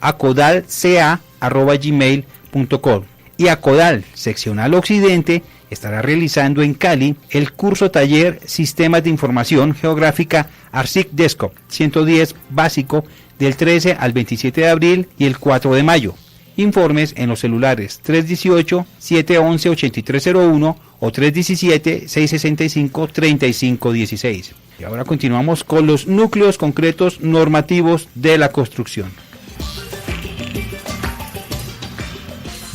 acodalca@gmail.com. Y Acodal, seccional Occidente, estará realizando en Cali el curso taller Sistemas de Información Geográfica ARCIC DESCOP 110 básico del 13 al 27 de abril y el 4 de mayo. Informes en los celulares 318-711-8301 o 317-665-3516. Y ahora continuamos con los núcleos concretos normativos de la construcción.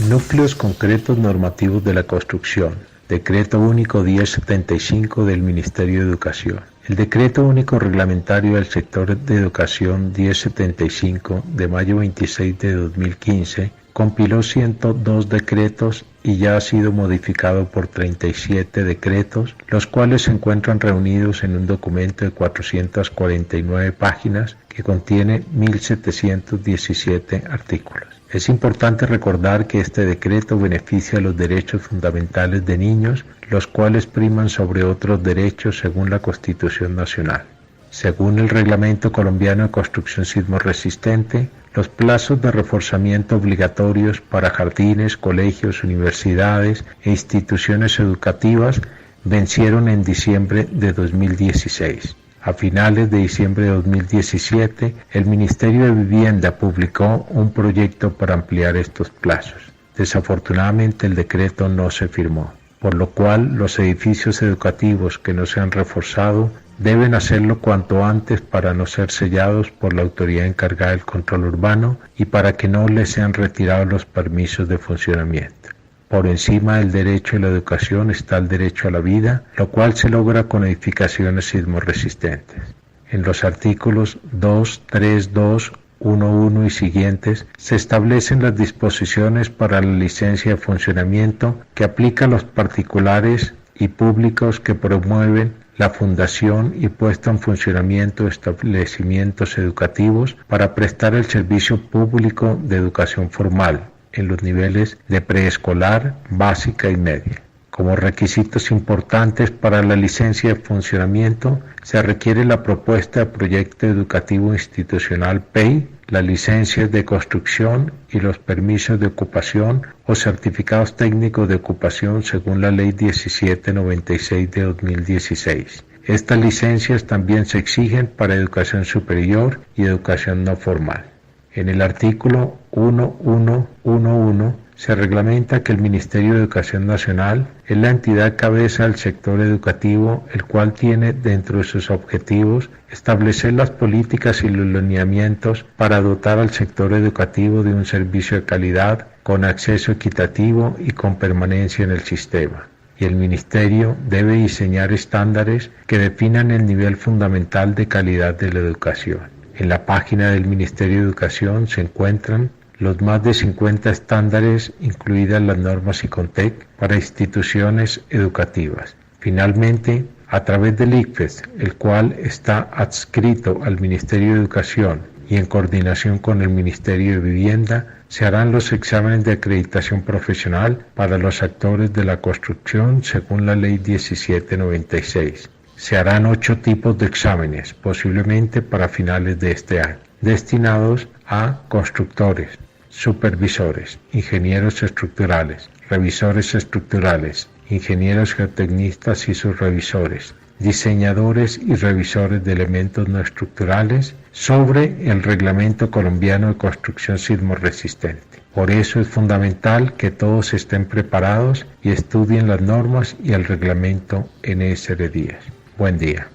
Núcleos concretos normativos de la construcción. Decreto Único 1075 del Ministerio de Educación. El Decreto Único Reglamentario del Sector de Educación 1075 de mayo 26 de 2015 compiló 102 decretos y ya ha sido modificado por 37 decretos, los cuales se encuentran reunidos en un documento de 449 páginas que contiene 1.717 artículos. Es importante recordar que este decreto beneficia los derechos fundamentales de niños, los cuales priman sobre otros derechos según la Constitución Nacional. Según el Reglamento Colombiano de Construcción Sismorresistente, los plazos de reforzamiento obligatorios para jardines, colegios, universidades e instituciones educativas vencieron en diciembre de 2016. A finales de diciembre de 2017, el Ministerio de Vivienda publicó un proyecto para ampliar estos plazos. Desafortunadamente, el decreto no se firmó, por lo cual los edificios educativos que no se han reforzado deben hacerlo cuanto antes para no ser sellados por la autoridad encargada del control urbano y para que no les sean retirados los permisos de funcionamiento. Por encima del derecho a la educación está el derecho a la vida, lo cual se logra con edificaciones sismorresistentes. En los artículos 2, 3, 2, 1, 1 y siguientes se establecen las disposiciones para la licencia de funcionamiento que aplica a los particulares y públicos que promueven la fundación y puesta en funcionamiento de establecimientos educativos para prestar el servicio público de educación formal en los niveles de preescolar, básica y media. Como requisitos importantes para la licencia de funcionamiento se requiere la propuesta de proyecto educativo institucional PEI, las licencias de construcción y los permisos de ocupación o certificados técnicos de ocupación según la Ley 1796 de 2016. Estas licencias también se exigen para educación superior y educación no formal. En el artículo 1111 se reglamenta que el Ministerio de Educación Nacional es la entidad cabeza del sector educativo, el cual tiene dentro de sus objetivos establecer las políticas y los lineamientos para dotar al sector educativo de un servicio de calidad, con acceso equitativo y con permanencia en el sistema. Y el Ministerio debe diseñar estándares que definan el nivel fundamental de calidad de la educación. En la página del Ministerio de Educación se encuentran los más de 50 estándares, incluidas las normas ICONTEC, para instituciones educativas. Finalmente, a través del ICFES, el cual está adscrito al Ministerio de Educación y en coordinación con el Ministerio de Vivienda, se harán los exámenes de acreditación profesional para los actores de la construcción según la Ley 1796. Se harán 8 tipos de exámenes, posiblemente para finales de este año, destinados a constructores, supervisores, ingenieros estructurales, revisores estructurales, ingenieros geotecnistas y sus revisores, diseñadores y revisores de elementos no estructurales sobre el Reglamento Colombiano de Construcción Sismorresistente. Por eso es fundamental que todos estén preparados y estudien las normas y el reglamento NSR 10. Buen día.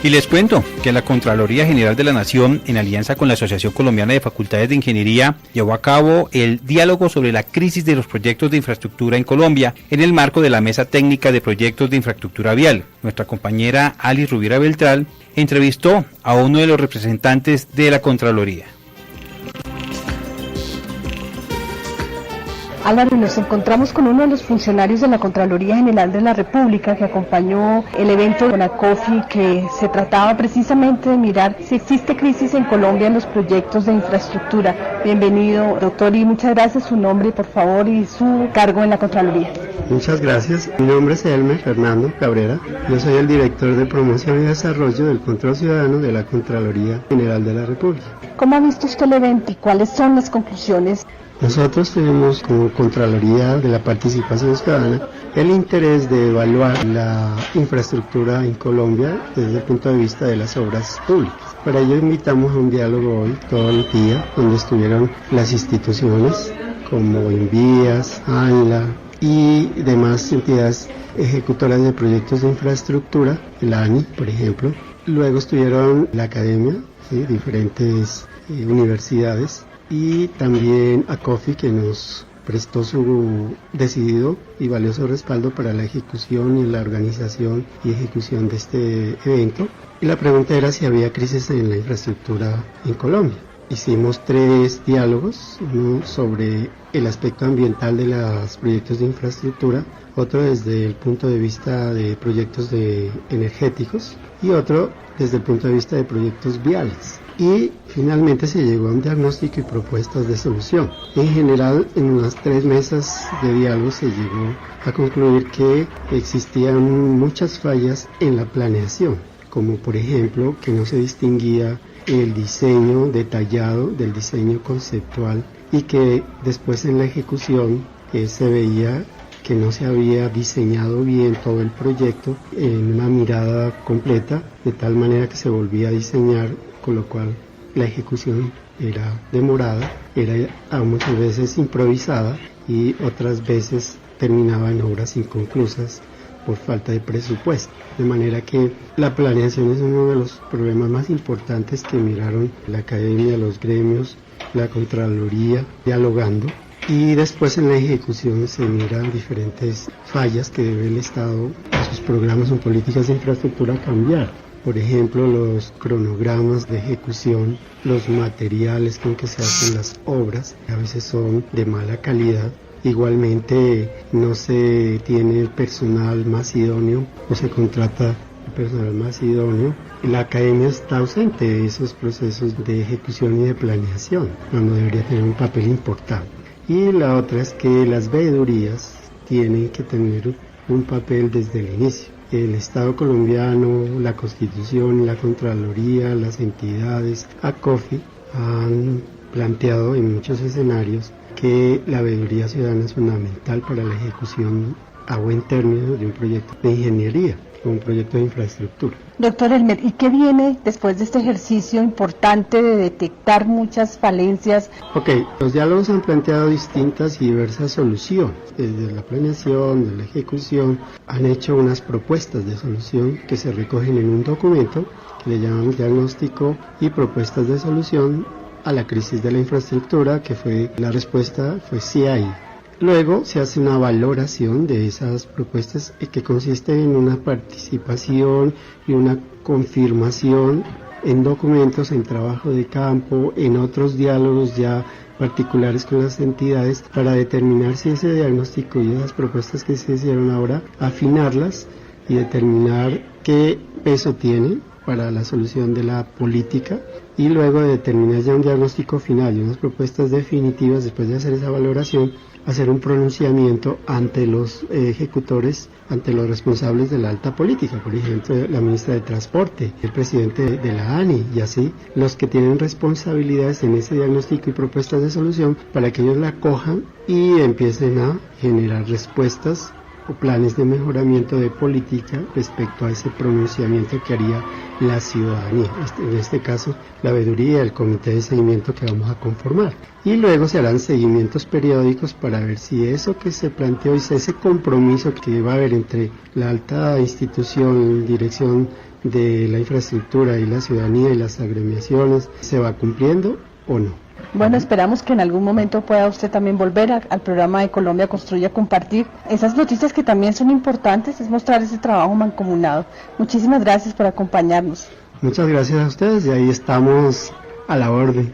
Y les cuento que la Contraloría General de la Nación, en alianza con la Asociación Colombiana de Facultades de Ingeniería, llevó a cabo el diálogo sobre la crisis de los proyectos de infraestructura en Colombia en el marco de la Mesa Técnica de Proyectos de Infraestructura Vial. Nuestra compañera Alice Rubiera Beltrán entrevistó a uno de los representantes de la Contraloría. Álvaro, nos encontramos con uno de los funcionarios de la Contraloría General de la República que acompañó el evento de CONACOFI, que se trataba precisamente de mirar si existe crisis en Colombia en los proyectos de infraestructura. Bienvenido, doctor, y muchas gracias. Su nombre, por favor, y su cargo en la Contraloría. Muchas gracias. Mi nombre es Elmer Fernando Cabrera. Yo soy el director de Promoción y Desarrollo del Control Ciudadano de la Contraloría General de la República. ¿Cómo ha visto usted el evento y cuáles son las conclusiones? Nosotros tenemos como Contraloría de la Participación Ciudadana el interés de evaluar la infraestructura en Colombia desde el punto de vista de las obras públicas. Para ello invitamos a un diálogo hoy, todo el día, donde estuvieron las instituciones como Invías, ANLA y demás entidades ejecutoras de proyectos de infraestructura, la ANI, por ejemplo. Luego estuvieron la academia, ¿sí?, diferentes universidades, y también ACOFI, que nos prestó su decidido y valioso respaldo para la ejecución y la organización y ejecución de este evento. Y la pregunta era si había crisis en la infraestructura en Colombia. Hicimos 3 diálogos, uno sobre el aspecto ambiental de los proyectos de infraestructura, otro desde el punto de vista de proyectos energéticos y otro desde el punto de vista de proyectos viales. Y finalmente se llegó a un diagnóstico y propuestas de solución. En general, en unas 3 mesas de diálogo se llegó a concluir que existían muchas fallas en la planeación, como por ejemplo que no se distinguía el diseño detallado del diseño conceptual y que después en la ejecución se veía que no se había diseñado bien todo el proyecto en una mirada completa, de tal manera que se volvía a diseñar, con lo cual la ejecución era demorada, era muchas veces improvisada y otras veces terminaba en obras inconclusas por falta de presupuesto. De manera que la planeación es uno de los problemas más importantes que miraron la academia, los gremios, la Contraloría, dialogando. Y después en la ejecución se miran diferentes fallas que debe el Estado a sus programas o políticas de infraestructura cambiar. Por ejemplo, los cronogramas de ejecución, los materiales con que se hacen las obras, que a veces son de mala calidad. Igualmente no se tiene el personal más idóneo, no se contrata el personal más idóneo. La academia está ausente de esos procesos de ejecución y de planeación, cuando debería tener un papel importante. Y la otra es que las veedurías tienen que tener un papel desde el inicio. El Estado colombiano, la Constitución, la Contraloría, las entidades, ACOFI, han planteado en muchos escenarios que la veeduría ciudadana es fundamental para la ejecución a buen término de un proyecto de ingeniería, un proyecto de infraestructura. Doctor Elmer, ¿y qué viene después de este ejercicio importante de detectar muchas falencias? Los diálogos han planteado distintas y diversas soluciones. Desde la planeación, de la ejecución, han hecho unas propuestas de solución que se recogen en un documento que le llamamos diagnóstico y propuestas de solución a la crisis de la infraestructura, que fue la respuesta fue sí hay. Luego se hace una valoración de esas propuestas que consiste en una participación y una confirmación en documentos, en trabajo de campo, en otros diálogos ya particulares con las entidades para determinar si ese diagnóstico y esas propuestas que se hicieron ahora, afinarlas y determinar qué peso tienen para la solución de la política, y luego de determinar ya un diagnóstico final y unas propuestas definitivas, después de hacer esa valoración, hacer un pronunciamiento ante los ejecutores, ante los responsables de la alta política, por ejemplo, la ministra de Transporte, el presidente de la ANI, y así los que tienen responsabilidades en ese diagnóstico y propuestas de solución, para que ellos la acojan y empiecen a generar respuestas o planes de mejoramiento de política respecto a ese pronunciamiento que haría la ciudadanía, en este caso la veeduría, el comité de seguimiento que vamos a conformar. Y luego se harán seguimientos periódicos para ver si eso que se planteó y ese compromiso que va a haber entre la alta institución, dirección de la infraestructura y la ciudadanía y las agremiaciones, se va cumpliendo o no. Bueno, esperamos que en algún momento pueda usted también volver al programa de Colombia Construye, a compartir esas noticias que también son importantes, es mostrar ese trabajo mancomunado. Muchísimas gracias por acompañarnos. Muchas gracias a ustedes y ahí estamos a la orden.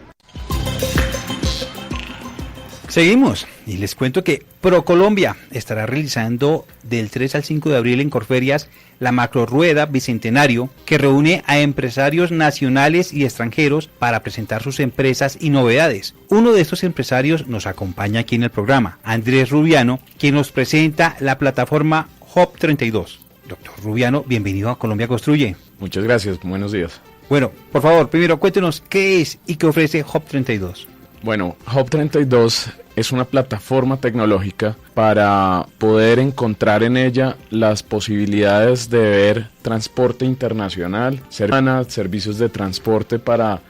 Seguimos Y les cuento que ProColombia estará realizando del 3 al 5 de abril en Corferias la macrorueda Bicentenario, que reúne a empresarios nacionales y extranjeros para presentar sus empresas y novedades. Uno de estos empresarios nos acompaña aquí en el programa, Andrés Rubiano, quien nos presenta la plataforma Hub 32. Doctor Rubiano, bienvenido a Colombia Construye. Muchas gracias, buenos días. Bueno, por favor, primero cuéntenos qué es y qué ofrece Hub 32. Bueno, Hub 32 es una plataforma tecnológica para poder encontrar en ella las posibilidades de ver transporte internacional, servicios de transporte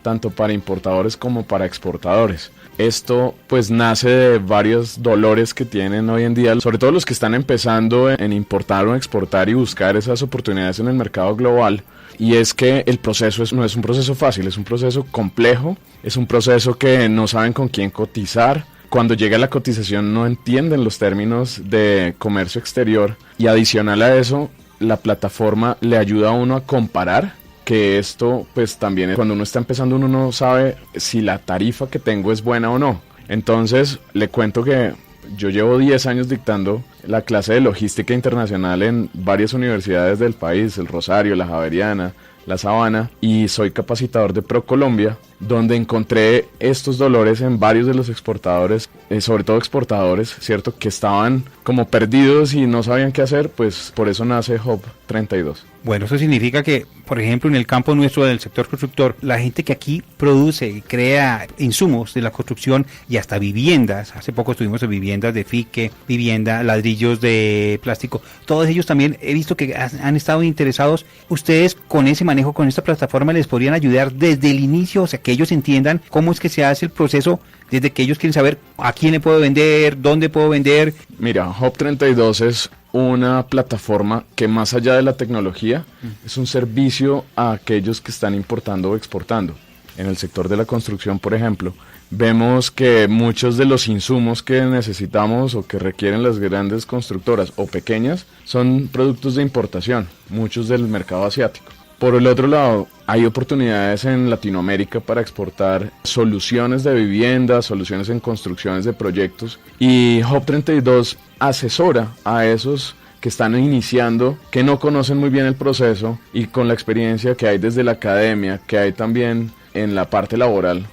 tanto para importadores como para exportadores. Esto pues nace de varios dolores que tienen hoy en día, sobre todo los que están empezando en importar o exportar y buscar esas oportunidades en el mercado global. Y es que el proceso no es un proceso fácil, es un proceso complejo, es un proceso que no saben con quién cotizar. Cuando llega la cotización no entienden los términos de comercio exterior y adicional a eso, la plataforma le ayuda a uno a comparar, que esto pues también cuando uno está empezando uno no sabe si la tarifa que tengo es buena o no. Entonces le cuento que yo llevo 10 años dictando la clase de logística internacional en varias universidades del país, el Rosario, la Javeriana, la Sabana, y soy capacitador de ProColombia, donde encontré estos dolores en varios de los exportadores, sobre todo exportadores, ¿cierto?, que estaban como perdidos y no sabían qué hacer, pues por eso nace Hub 32. Bueno, eso significa que, por ejemplo, en el campo nuestro del sector constructor, la gente que aquí produce y crea insumos de la construcción y hasta viviendas, hace poco estuvimos en viviendas de fique, ladrillos de plástico, todos ellos también he visto que han estado interesados. Ustedes con ese manejo, con esta plataforma, les podrían ayudar desde el inicio, o sea, que ellos entiendan cómo es que se hace el proceso, desde que ellos quieren saber a quién le puedo vender, dónde puedo vender. Mira, Hub 32 es una plataforma que más allá de la tecnología es un servicio a aquellos que están importando o exportando. En el sector de la construcción, por ejemplo, vemos que muchos de los insumos que necesitamos o que requieren las grandes constructoras o pequeñas son productos de importación, muchos del mercado asiático. Por el otro lado, hay oportunidades en Latinoamérica para exportar soluciones de vivienda, soluciones en construcciones de proyectos, y Hub 32 asesora a esos que están iniciando, que no conocen muy bien el proceso, y con la experiencia que hay desde la academia, que hay también en la parte laboral.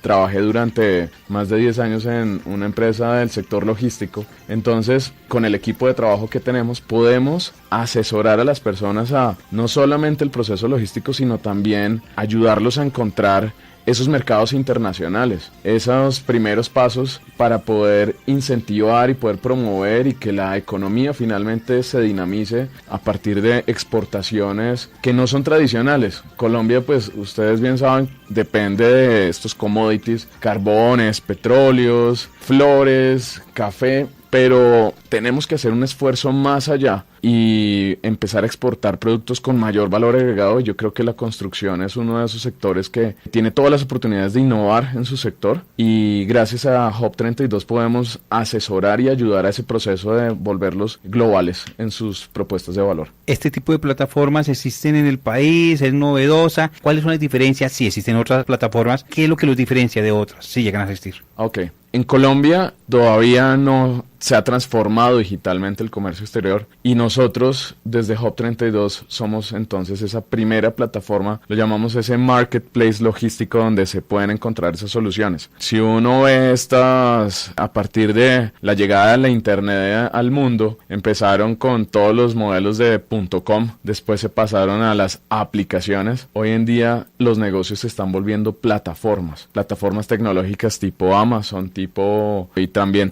Trabajé durante más de 10 años en una empresa del sector logístico, entonces con el equipo de trabajo que tenemos podemos asesorar a las personas a no solamente el proceso logístico, sino también ayudarlos a encontrar esos mercados internacionales, esos primeros pasos para poder incentivar y poder promover y que la economía finalmente se dinamice a partir de exportaciones que no son tradicionales. Colombia, pues ustedes bien saben, depende de estos commodities, carbones, petróleos, flores, café, pero tenemos que hacer un esfuerzo más allá y empezar a exportar productos con mayor valor agregado. Yo creo que la construcción es uno de esos sectores que tiene todas las oportunidades de innovar en su sector, y gracias a Hub 32 podemos asesorar y ayudar a ese proceso de volverlos globales en sus propuestas de valor. ¿Este tipo de plataformas existen en el país? ¿Es novedosa? ¿Cuáles son las diferencias? Si existen otras plataformas, ¿qué es lo que los diferencia de otras si llegan a existir? Ok. En Colombia todavía no se ha transformado digitalmente el comercio exterior, y nosotros desde Hub 32 somos entonces esa primera plataforma, lo llamamos ese marketplace logístico donde se pueden encontrar esas soluciones. Si uno ve estas, a partir de la llegada de la internet al mundo, empezaron con todos los modelos de .com, después se pasaron a las aplicaciones. Hoy en día los negocios se están volviendo plataformas tecnológicas tipo Amazon, y también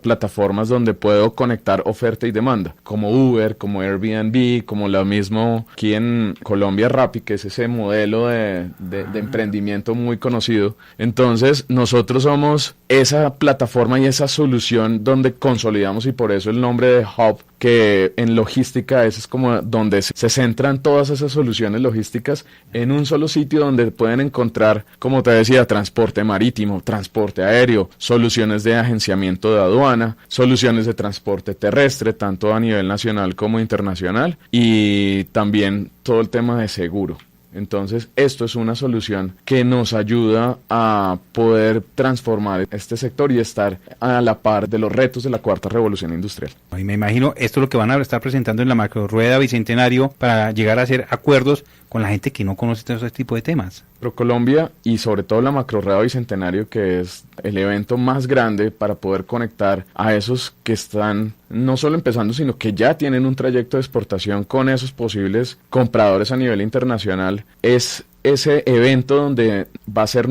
plataformas donde puedo conectar oferta y demanda, como Uber, como Airbnb, como lo mismo aquí en Colombia Rappi, que es ese modelo de emprendimiento muy conocido. Entonces nosotros somos esa plataforma y esa solución donde consolidamos, y por eso el nombre de Hub, que en logística es como donde se centran todas esas soluciones logísticas en un solo sitio, donde pueden encontrar, como te decía, transporte marítimo, transporte aéreo, soluciones de agenciamiento de aduana, soluciones de transporte terrestre, tanto a nivel nacional como internacional, y también todo el tema de seguro. Entonces, esto es una solución que nos ayuda a poder transformar este sector y estar a la par de los retos de la cuarta revolución industrial. Y me imagino esto es lo que van a estar presentando en la macrorueda Bicentenario para llegar a hacer acuerdos con la gente que no conoce todo ese tipo de temas. ProColombia y sobre todo la macrorueda Bicentenario, que es el evento más grande para poder conectar a esos que están no solo empezando, sino que ya tienen un trayecto de exportación con esos posibles compradores a nivel internacional, es ese evento donde va a ser